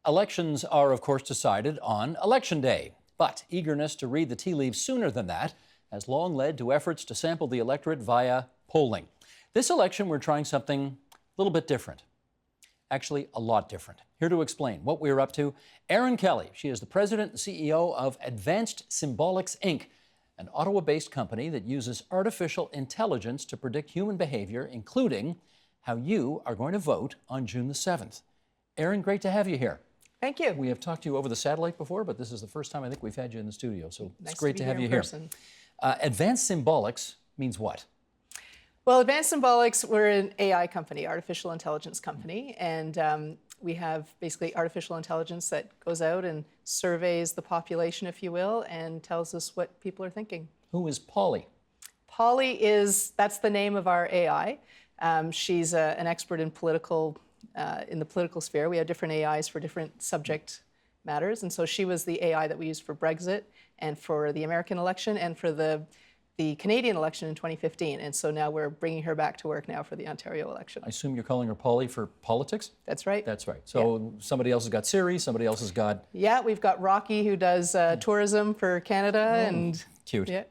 Elections are, of course, decided on Election Day, but eagerness to read the tea leaves sooner than that has long led to efforts to sample the electorate via polling. This election, we're trying something a little bit different. Actually, a lot different. Here to explain what we're up to, Erin Kelly. She is the president and CEO of Advanced Symbolics, Inc., an Ottawa-based company that uses artificial intelligence to predict human behavior, including how you are going to vote on June the 7th. Erin, great to have you here. Thank you. We have talked to you over the satellite before, but this is the first time I think we've had you in the studio, so nice it's great to have you here. here. Advanced Symbolics means what? Well, Advanced Symbolics, we're an AI company, artificial intelligence company, and we have basically artificial intelligence that goes out and surveys the population, if you will, and tells us what people are thinking. Who is Polly? Polly that's the name of our AI. She's an expert in the political sphere. We have different AIs for different subject matters, and so she was the AI that we used for Brexit and for the American election and for the Canadian election in 2015, and so now we're bringing her back to work now for the Ontario election. I assume you're calling her Polly for politics? That's right. That's right. So somebody else has got Siri, somebody else has got... Yeah, we've got Rocky, who does tourism for Canada, and... Cute. Yeah.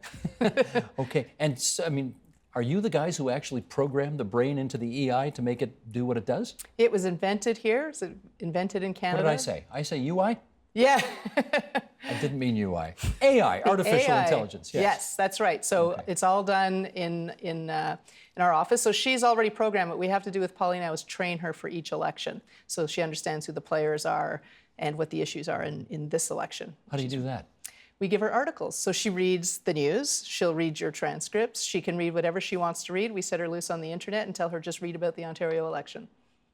Okay, and so, I mean, are you the guys who actually programmed the brain into the EI to make it do what it does? It was invented here, so invented in Canada. What did I say? I say UI? Yeah. I didn't mean UI. AI, artificial AI. Intelligence. Yes, that's right. So It's all done in our office. So she's already programmed. What we have to do with Polly now is train her for each election, so she understands who the players are and what the issues are in this election. How do you do that? We give her articles. So she reads the news. She'll read your transcripts. She can read whatever she wants to read. We set her loose on the internet and tell her just read about the Ontario election.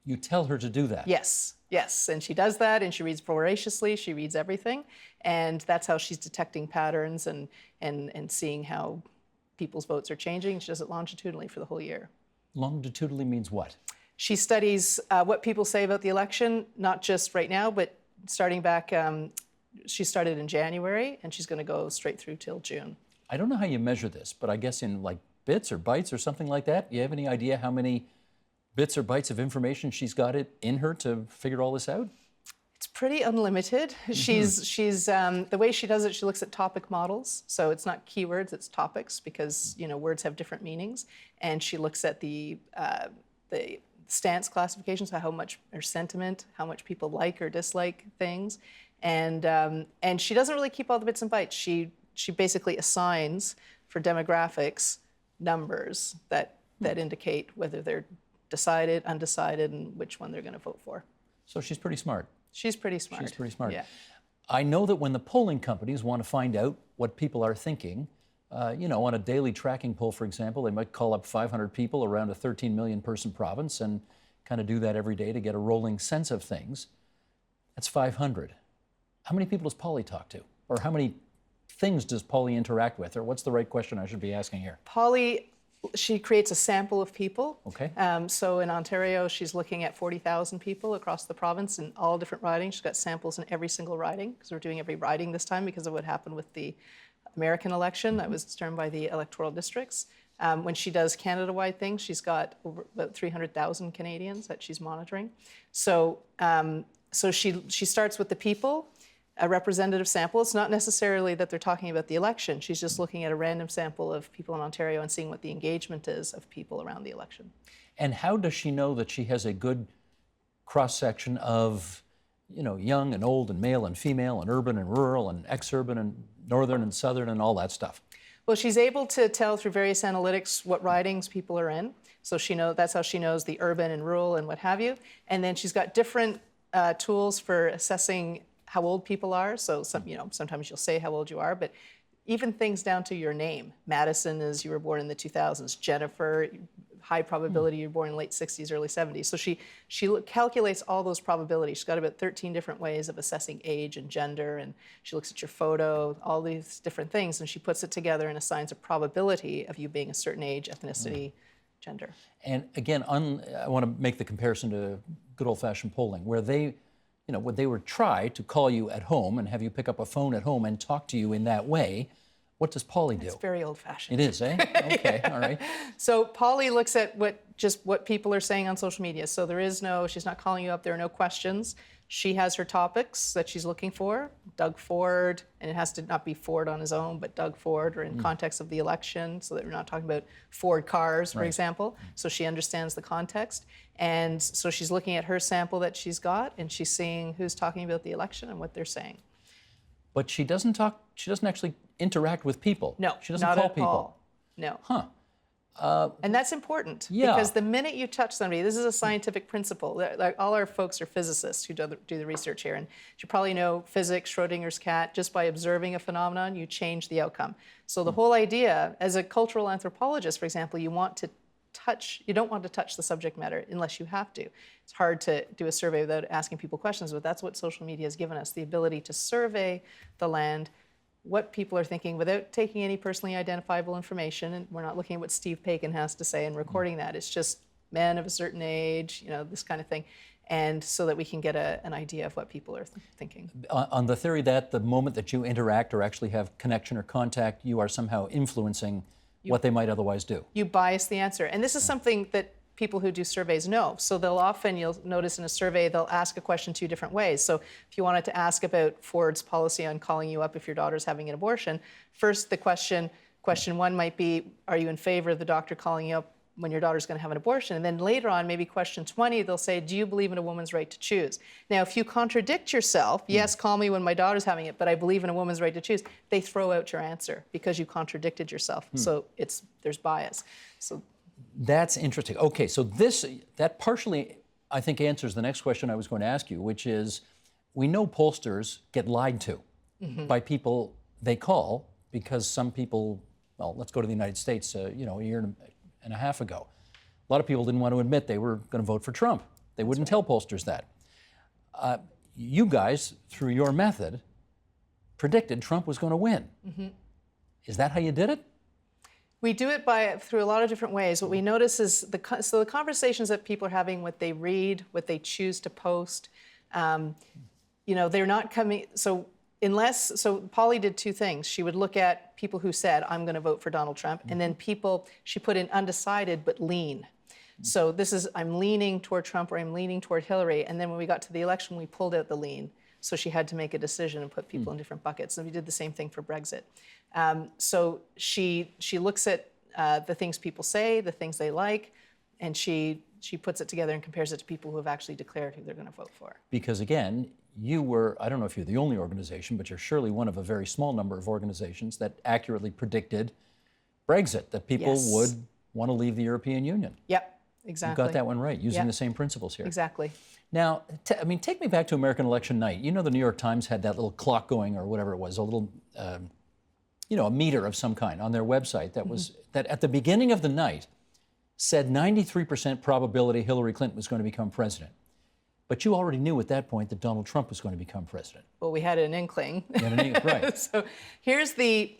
You tell her to do that? Yes, yes. And she does that, and she reads voraciously. She reads everything. And that's how she's detecting patterns and seeing how people's votes are changing. She does it longitudinally for the whole year. Longitudinally means what? She studies what people say about the election, not just right now, but starting back, she started in January, and she's going to go straight through till June. I don't know how you measure this, but I guess in like bits or bytes or something like that. You have any idea how many bits or bytes of information she's got it in her to figure all this out? It's pretty unlimited. Mm-hmm. The way she does it, she looks at topic models. So it's not keywords, it's topics, because words have different meanings. And she looks at the stance classifications, how much, or sentiment, how much people like or dislike things. And she doesn't really keep all the bits and bytes. She basically assigns for demographics numbers that indicate whether they're decided, undecided, and which one they're going to vote for. So she's pretty smart. She's pretty smart. She's pretty smart. Yeah. I know that when the polling companies want to find out what people are thinking, on a daily tracking poll, for example, they might call up 500 people around a 13 million person province and kind of do that every day to get a rolling sense of things. That's 500. How many people does Polly talk to? Or how many things does Polly interact with? Or what's the right question I should be asking here? Polly, she creates a sample of people. Okay. So in Ontario, she's looking at 40,000 people across the province in all different ridings. She's got samples in every single riding, because we're doing every riding this time because of what happened with the American election that was determined by the electoral districts. When she does Canada-wide things, she's got about 300,000 Canadians that she's monitoring. So she starts with the people, a representative sample. It's not necessarily that they're talking about the election. She's just looking at a random sample of people in Ontario and seeing what the engagement is of people around the election. And how does she know that she has a good cross-section of, young and old and male and female and urban and rural and ex-urban and northern and southern and all that stuff? Well, she's able to tell through various analytics what ridings people are in. So that's how she knows the urban and rural and what have you. And then she's got different tools for assessing how old people are. So sometimes you'll say how old you are, but even things down to your name. Madison is you were born in the 2000s. Jennifer, high probability you were born in late 60s, early 70s. So she calculates all those probabilities. She's got about 13 different ways of assessing age and gender, and she looks at your photo, all these different things, and she puts it together and assigns a probability of you being a certain age, ethnicity, gender. And again, I want to make the comparison to good old-fashioned polling, where when they would try to call you at home and have you pick up a phone at home and talk to you in that way, What does Polly do? It's very old-fashioned. It is, eh? Okay, all right. So Polly looks at what people are saying on social media. So she's not calling you up, there are no questions. She has her topics that she's looking for, Doug Ford, and it has to not be Ford on his own, but Doug Ford, or in context of the election, so that we're not talking about Ford cars, for example. So she understands the context. And so she's looking at her sample that she's got, and she's seeing who's talking about the election and what they're saying. But she doesn't actually interact with people. No, she doesn't not call at people. all. No. Huh. And that's important, Yeah. because the minute you touch somebody, this is a scientific principle. Like, all our folks are physicists who do the research here, and you probably know physics, Schrodinger's cat. Just by observing a phenomenon, you change the outcome. So the whole idea, as a cultural anthropologist, for example, you don't want to touch the subject matter unless you have to. It's hard to do a survey without asking people questions, but that's what social media has given us, the ability to survey the land, what people are thinking without taking any personally identifiable information. And we're not looking at what Steve Paikin has to say and recording that. It's just men of a certain age, this kind of thing. And so that we can get an idea of what people are thinking. On the theory that the moment that you interact or actually have connection or contact, you are somehow influencing what they might otherwise do. You bias the answer. And this is something that people who do surveys know. So you'll notice in a survey, they'll ask a question 2 different ways. So if you wanted to ask about Ford's policy on calling you up if your daughter's having an abortion, first the question 1 might be, are you in favor of the doctor calling you up when your daughter's going to have an abortion? And then later on, maybe question 20, they'll say, do you believe in a woman's right to choose? Now, if you contradict yourself, yes, call me when my daughter's having it, but I believe in a woman's right to choose, they throw out your answer because you contradicted yourself. So there's bias. So that's interesting. Okay, so that partially, I think, answers the next question I was going to ask you, which is, we know pollsters get lied to by people they call, because some people, well, let's go to the United States, a year and a half ago. A lot of people didn't want to admit they were going to vote for Trump. They wouldn't tell pollsters that. You guys, through your method, predicted Trump was going to win. Is that how you did it? We do it through a lot of different ways. What we notice is the conversations that people are having, what they read, what they choose to post, they're not coming. So Polly did 2 things. She would look at people who said, I'm going to vote for Donald Trump, and then she put in undecided but lean. So this is, I'm leaning toward Trump or I'm leaning toward Hillary. And then when we got to the election, we pulled out the lean. So she had to make a decision and put people in different buckets. And we did the same thing for Brexit. So she looks at the things people say, the things they like, and she puts it together and compares it to people who have actually declared who they're going to vote for. Because again, you were, I don't know if you're the only organization, but you're surely one of a very small number of organizations that accurately predicted Brexit, that people would want to leave the European Union. Yep, exactly. You got that one right, using the same principles here. Exactly. Now, take me back to American election night. The New York Times had that little clock going, or whatever it was, a little, a meter of some kind on their website that was, that at the beginning of the night said 93% probability Hillary Clinton was going to become president. But you already knew at that point that Donald Trump was going to become president. Well, we had an inkling. Right. So here's the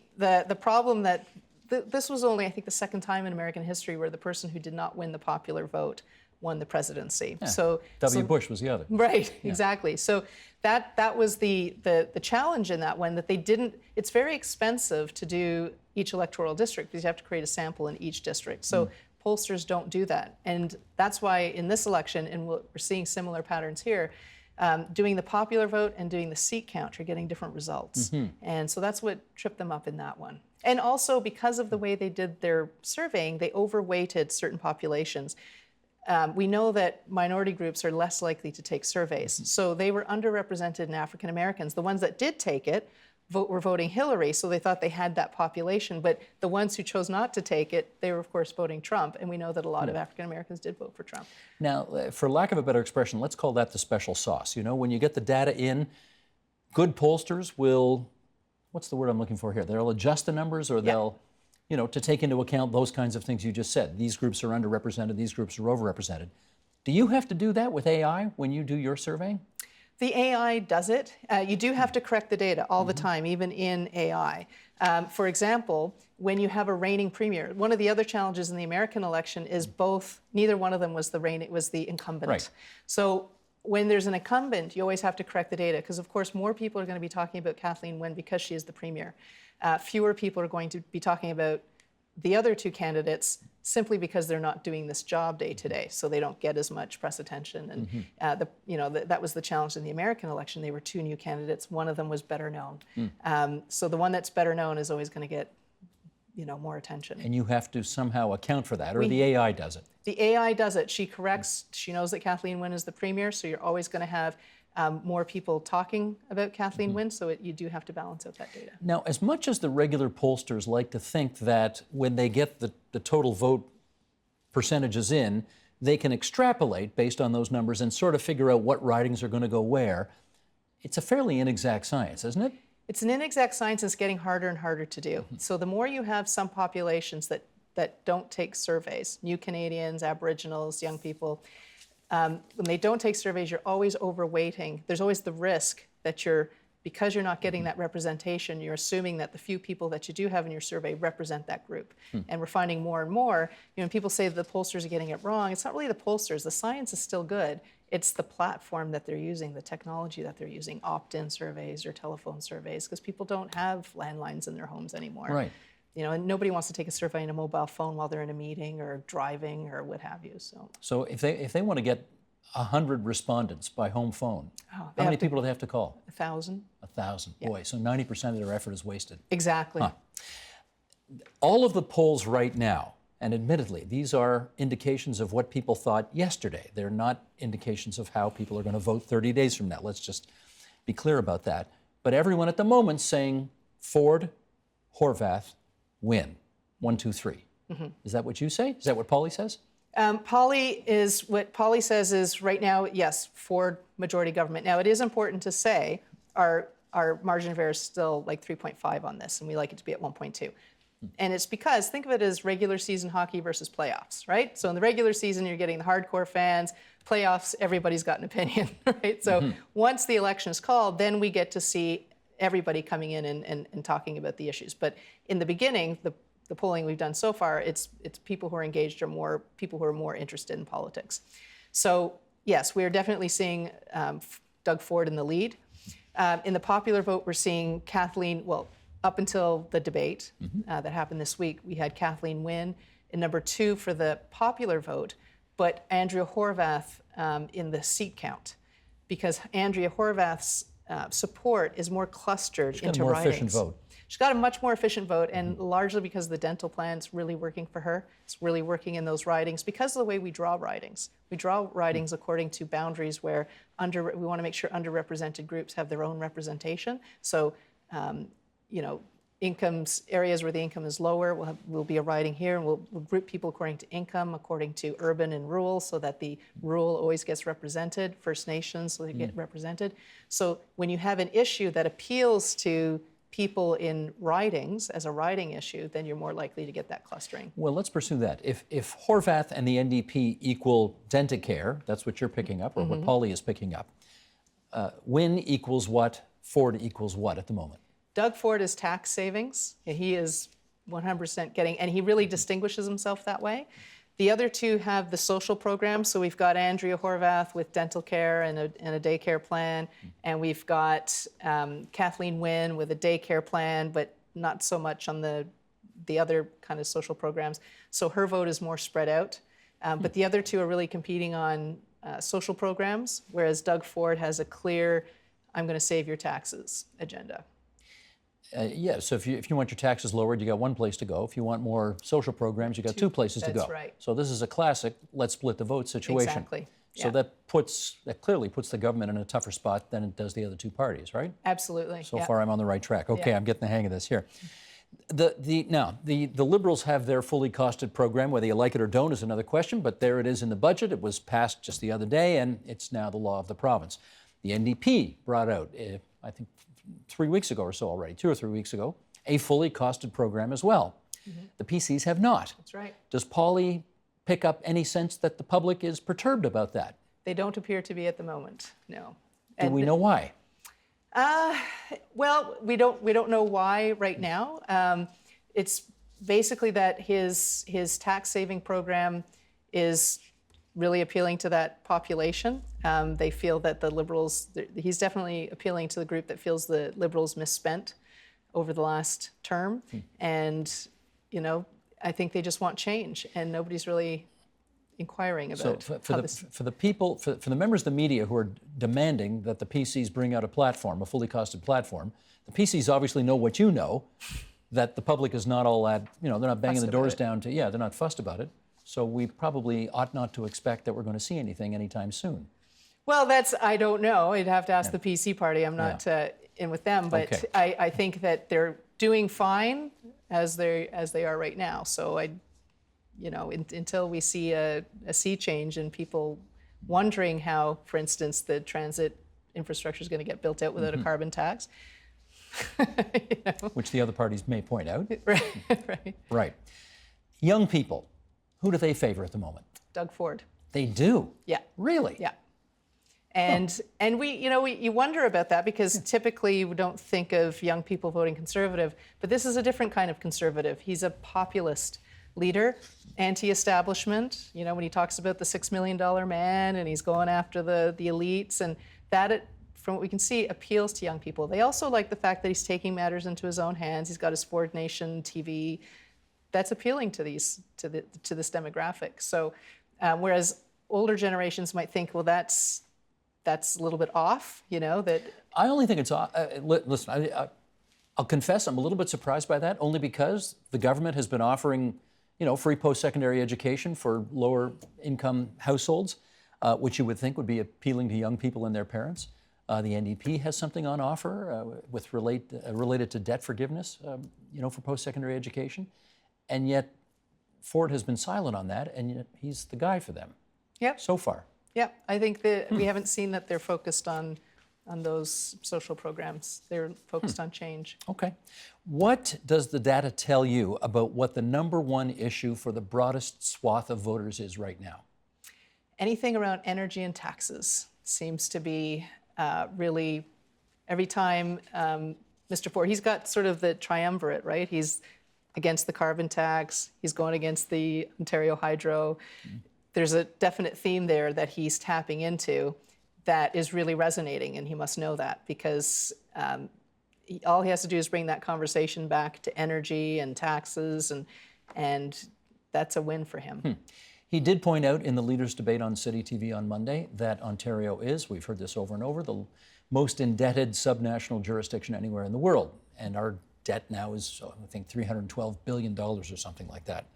problem that this was only, I think, the second time in American history where the person who did not win the popular vote won the presidency. Yeah. So Bush was the other. Right, exactly. So that was the challenge in that one, that they didn't, it's very expensive to do each electoral district because you have to create a sample in each district. So pollsters don't do that. And that's why in this election, and we're seeing similar patterns here, doing the popular vote and doing the seat count, you're getting different results. And so that's what tripped them up in that one. And also because of the way they did their surveying, they overweighted certain populations. We know that minority groups are less likely to take surveys. So they were underrepresented in African Americans. The ones that did take it were voting Hillary, so they thought they had that population. But the ones who chose not to take it, they were, of course, voting Trump. And we know that a lot of African Americans did vote for Trump. Now, for lack of a better expression, let's call that the special sauce. When you get the data in, good pollsters will, what's the word I'm looking for here? They'll adjust the numbers, or they'll, to take into account those kinds of things you just said. These groups are underrepresented, these groups are overrepresented. Do you have to do that with AI when you do your surveying? The AI does it. You do have to correct the data all the time, even in AI. For example, when you have a reigning premier, one of the other challenges in the American election is neither one of them was the incumbent. Right. So when there's an incumbent, you always have to correct the data because, of course, more people are going to be talking about Kathleen Wynne because she is the premier. Fewer people are going to be talking about the other two candidates simply because they're not doing this job day to day, so they don't get as much press attention. And that was the challenge in the American election. They were two new candidates. One of them was better known. So the one that's better known is always going to get more attention. And you have to somehow account for that, or the AI does it. The AI does it. She corrects. She knows that Kathleen Wynne is the premier, so you're always going to have more people talking about Kathleen Wynne, so you do have to balance out that data. Now, as much as the regular pollsters like to think that when they get the total vote percentages in, they can extrapolate based on those numbers and sort of figure out what ridings are going to go where, it's a fairly inexact science, isn't it? It's an inexact science, and it's getting harder and harder to do. So the more you have some populations that don't take surveys, new Canadians, Aboriginals, young people, when they don't take surveys, you're always overweighting. There's always the risk that because you're not getting that representation, you're assuming that the few people that you do have in your survey represent that group. And we're finding more and more, when people say that the pollsters are getting it wrong, it's not really the pollsters. The science is still good. It's the platform that they're using, the technology that they're using, opt-in surveys or telephone surveys, because people don't have landlines in their homes anymore. Right. And nobody wants to take a survey on a mobile phone while they're in a meeting or driving or what have you. So if they want to get 100 respondents by home phone, how many people do they have to call? 1,000. 1,000. Boy, so 90% of their effort is wasted. Exactly. All of the polls right now, and admittedly, these are indications of what people thought yesterday. They're not indications of how people are going to vote 30 days from now. Let's just be clear about that. But everyone at the moment saying Ford, Horwath, Wynne. 1, 2, 3. Is that what you say? Is that what Polly says? What Polly says is right now, yes, Ford majority government. Now, it is important to say our margin of error is still like 3.5 on this, and we like it to be at 1.2. And it's because, think of it as regular season hockey versus playoffs, right? So in the regular season, you're getting the hardcore fans. Playoffs, everybody's got an opinion, right? So once the election is called, then we get to see everybody coming in and talking about the issues. But in the beginning, the polling we've done so far, it's people who are engaged or more people who are more interested in politics. So yes, we are definitely seeing Doug Ford in the lead. In the popular vote, we're seeing Kathleen, up until the debate that happened this week, we had Kathleen Wynne in number 2 for the popular vote, but Andrea Horwath in the seat count, because Andrea Horwath's support is more clustered into ridings. She's got a more efficient vote. She's got a much more efficient vote, and largely because the dental plan's really working for her. It's really working in those ridings because of the way we draw ridings. We draw ridings according to boundaries where we want to make sure underrepresented groups have their own representation. So, areas where the income is lower, will be a riding here, and we'll group people according to income, according to urban and rural, so that the rural always gets represented, First Nations, so they get represented. So when you have an issue that appeals to people in ridings as a riding issue, then you're more likely to get that clustering. Well, let's pursue that. If Horwath and the NDP equal Dentacare, that's what you're picking up, or what Polly is picking up, Wynne equals what, Ford equals what at the moment? Doug Ford is tax savings. He is 100% getting, and he really distinguishes himself that way. The other two have the social programs. So we've got Andrea Horwath with dental care and a daycare plan, and we've got Kathleen Wynne with a daycare plan, but not so much on the other kind of social programs. So her vote is more spread out. But the other two are really competing on social programs, whereas Doug Ford has a clear, I'm going to save your taxes agenda. Yeah, so if you want your taxes lowered, you got one place to go. If you want more social programs, you got two places to go. That's right. So this is a classic let's split the vote situation. Exactly. So that clearly puts the government in a tougher spot than it does the other two parties, right? Absolutely. So far I'm on the right track. Okay, I'm getting the hang of this here. Now, the Liberals have their fully costed program. Whether you like it or don't is another question, but there it is in the budget. It was passed just the other day, and it's now the law of the province. The NDP brought out, I think, 3 weeks ago or so already, 2 or 3 weeks ago, a fully costed program as well. The PCs have not. That's right. Does Polly pick up any sense that the public is perturbed about that? They don't appear to be at the moment, no. Do we know why? Well, we don't know why right now. It's basically that his tax saving program is really appealing to that population. They feel that the Liberals, he's definitely appealing to the group that feels the Liberals misspent over the last term. And, you know, I think they just want change, and nobody's really inquiring about for the people, for the members of the media who are demanding that the PCs bring out a platform, a fully costed platform, the PCs obviously know what you know, that the public is not all that, you know, they're not banging the doors down to, they're not fussed about it. So we probably ought not to expect that we're going to see anything anytime soon. Well, I don't know. I'd have to ask the PC party. I'm not in with them, but Okay. I think that they're doing fine as they are right now. So until we see a sea change and people wondering how, for instance, the transit infrastructure is going to get built out without a carbon tax. Which the other parties may point out. Right. Right. Young people, who do they favor at the moment? Doug Ford. They do? Yeah. Really? Yeah. And you wonder about that because typically we don't think of young people voting conservative, but this is a different kind of conservative. He's a populist leader, anti-establishment. You know, when he talks about the $6 million man and he's going after the elites, and that, from what we can see, appeals to young people. They also like the fact that he's taking matters into his own hands. He's got his Ford Nation TV. That's appealing to this demographic. So, whereas older generations might think, well, that's a little bit off, you know, that... I only think it's... listen, I'll confess I'm a little bit surprised by that, only because the government has been offering, you know, free post-secondary education for lower-income households, which you would think would be appealing to young people and their parents. The NDP has something on offer related to debt forgiveness, you know, for post-secondary education. And yet Ford has been silent on that, and yet he's the guy for them. Yep. So far. Yeah, I think that we haven't seen that they're focused on those social programs. They're focused on change. Okay. What does the data tell you about what the number one issue for the broadest swath of voters is right now? Anything around energy and taxes seems to be really, every time Mr. Ford, he's got sort of the triumvirate, right? He's against the carbon tax, he's going against the Ontario Hydro. There's a definite theme there that he's tapping into that is really resonating, and he must know that because all he has to do is bring that conversation back to energy and taxes, and that's a win for him. He did point out in the leaders' debate on City TV on Monday that Ontario is, we've heard this over and over, the most indebted subnational jurisdiction anywhere in the world. And our debt now is, I think, $312 billion or something like that.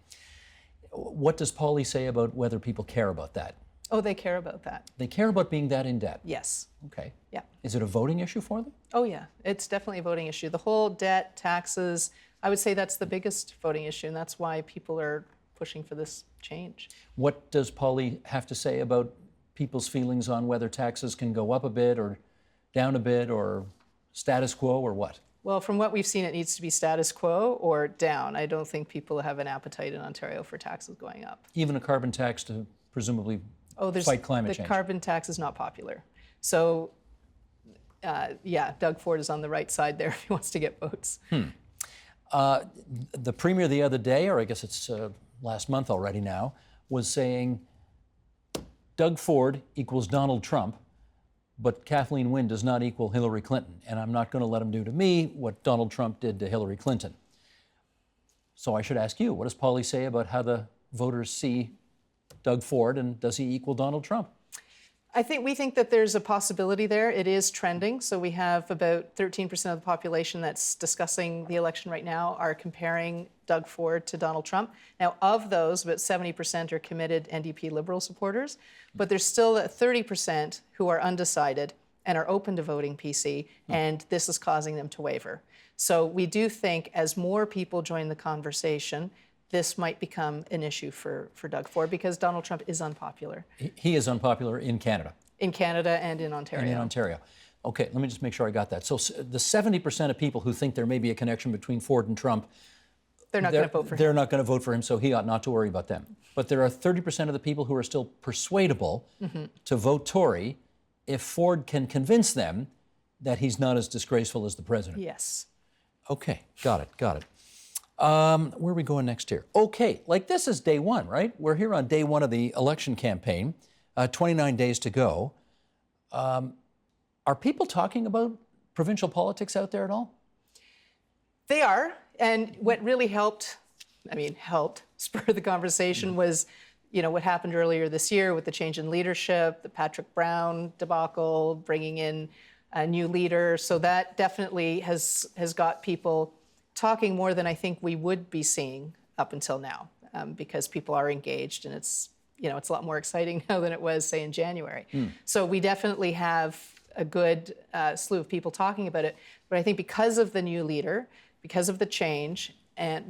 What does Pauly say about whether people care about that? Oh, they care about that. They care about being that in debt? Yes. Okay. Yeah. Is it a voting issue for them? Oh, yeah. It's definitely a voting issue. The whole debt, taxes, I would say that's the biggest voting issue, and that's why people are pushing for this change. What does Pauly have to say about people's feelings on whether taxes can go up a bit or down a bit or status quo or what? Well, from what we've seen, it needs to be status quo or down. I don't think people have an appetite in Ontario for taxes going up. Even a carbon tax to presumably fight climate change. The carbon tax is not popular. So, Doug Ford is on the right side there if he wants to get votes. The Premier the other day, or I guess it's last month already now, was saying Doug Ford equals Donald Trump, but Kathleen Wynne does not equal Hillary Clinton, and I'm not going to let him do to me what Donald Trump did to Hillary Clinton. So I should ask you, what does Pauly say about how the voters see Doug Ford, and does he equal Donald Trump? We think that there's a possibility there. It is trending. So we have about 13% of the population that's discussing the election right now are comparing Doug Ford to Donald Trump. Now, of those, about 70% are committed NDP Liberal supporters, but there's still 30% who are undecided and are open to voting PC, and this is causing them to waver. So we do think as more people join the conversation, this might become an issue for Doug Ford because Donald Trump is unpopular. He is unpopular in Canada. In Canada and in Ontario. And in Ontario. Okay, let me just make sure I got that. So the 70% of people who think there may be a connection between Ford and Trump, they're not going to vote for him. They're not going to vote for him, so he ought not to worry about them. But there are 30% of the people who are still persuadable to vote Tory if Ford can convince them that he's not as disgraceful as the president. Yes. Okay, got it. Where are we going next here? Okay, like this is day one, right? We're here on day one of the election campaign, 29 days to go. Are people talking about provincial politics out there at all? They are, and what really helped spur the conversation was, what happened earlier this year with the change in leadership, the Patrick Brown debacle, bringing in a new leader. So that definitely has got people talking more than I think we would be seeing up until now, because people are engaged, and it's a lot more exciting now than it was, say, in January. So we definitely have a good slew of people talking about it. But I think because of the new leader, because of the change, and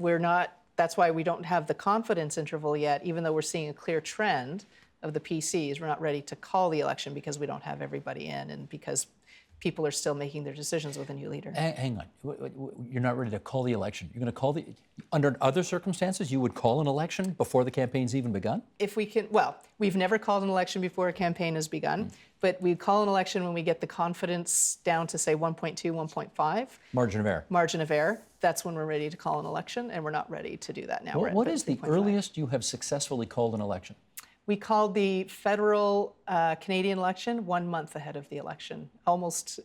that's why we don't have the confidence interval yet, even though we're seeing a clear trend of the PCs. We're not ready to call the election because we don't have everybody in, and because people are still making their decisions with a new leader. Hang on, you're not ready to call the election. You're going to call under other circumstances, you would call an election before the campaign's even begun? If we can, we've never called an election before a campaign has begun, but we call an election when we get the confidence down to, say, 1.2, 1.5. Margin of error. Margin of error. That's when we're ready to call an election, and we're not ready to do that now. What is the earliest you have successfully called an election? We called the federal Canadian election 1 month ahead of the election, almost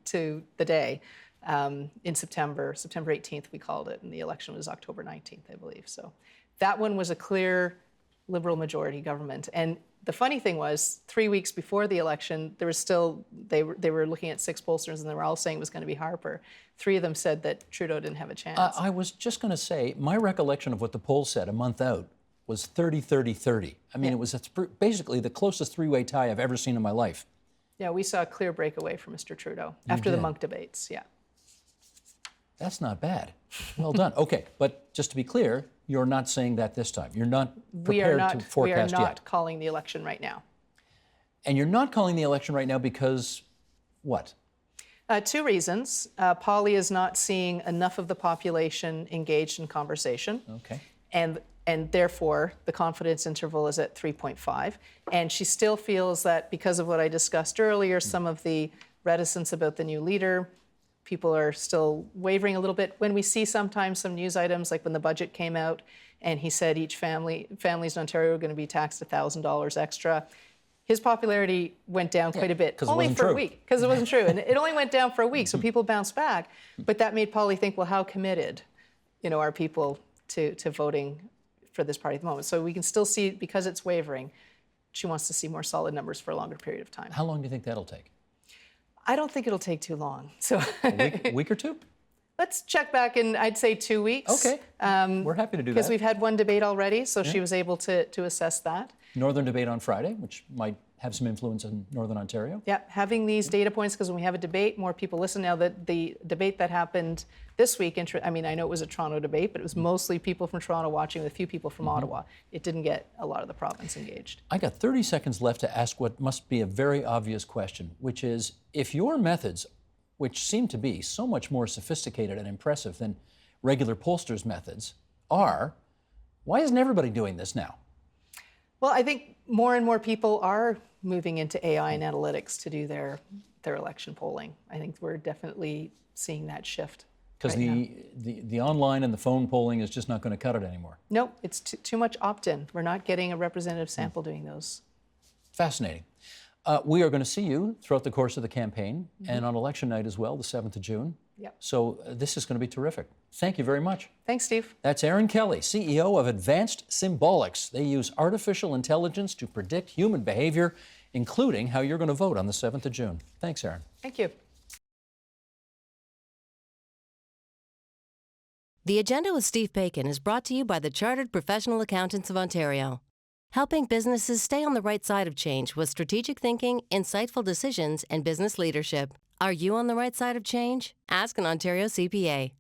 to the day. In September 18th, we called it, and the election was October 19th, I believe. So that one was a clear Liberal majority government. And the funny thing was, 3 weeks before the election, there was still, they were looking at 6 pollsters, and they were all saying it was going to be Harper. 3 of them said that Trudeau didn't have a chance. I was just going to say, my recollection of what the poll said a month out was 30-30-30. I mean, it was basically the closest three-way tie I've ever seen in my life. Yeah, we saw a clear breakaway from Mr. Trudeau after the Monk debates, yeah. That's not bad. Well done. Okay, but just to be clear, you're not saying that this time. You're not prepared to forecast yet. We are not calling the election right now. And you're not calling the election right now because what? 2 reasons. Polly is not seeing enough of the population engaged in conversation. Okay. And therefore, the confidence interval is at 3.5. And she still feels that because of what I discussed earlier, some of the reticence about the new leader, people are still wavering a little bit. When we see sometimes some news items, like when the budget came out, and he said each families in Ontario are going to be taxed $1,000 extra, his popularity went down quite a bit, only for a week, because it wasn't true. And it only went down for a week, so people bounced back. But that made Polly think, well, how committed, are people to voting for this party at the moment? So we can still see, because it's wavering, she wants to see more solid numbers for a longer period of time. How long do you think that'll take? I don't think it'll take too long. So a week or two? Let's check back in, I'd say 2 weeks. Okay, we're happy to do that. Because we've had one debate already, so she was able to assess that. Northern debate on Friday, which might have some influence in Northern Ontario. Yeah, having these data points, because when we have a debate, more people listen. Now, the debate that happened this week, I know it was a Toronto debate, but it was mostly people from Toronto watching with a few people from Ottawa. It didn't get a lot of the province engaged. I got 30 seconds left to ask what must be a very obvious question, which is, if your methods, which seem to be so much more sophisticated and impressive than regular pollsters' methods, are, why isn't everybody doing this now? Well, I think more and more people are moving into AI and analytics to do their election polling. I think we're definitely seeing that shift. Because the online and the phone polling is just not going to cut it anymore. No, it's too much opt-in. We're not getting a representative sample doing those. Fascinating. We are going to see you throughout the course of the campaign and on election night as well, the 7th of June. Yep. So this is going to be terrific. Thank you very much. Thanks, Steve. That's Erin Kelly, CEO of Advanced Symbolics. They use artificial intelligence to predict human behavior, including how you're going to vote on the 7th of June. Thanks, Erin. Thank you. The Agenda with Steve Paikin is brought to you by the Chartered Professional Accountants of Ontario, helping businesses stay on the right side of change with strategic thinking, insightful decisions, and business leadership. Are you on the right side of change? Ask an Ontario CPA.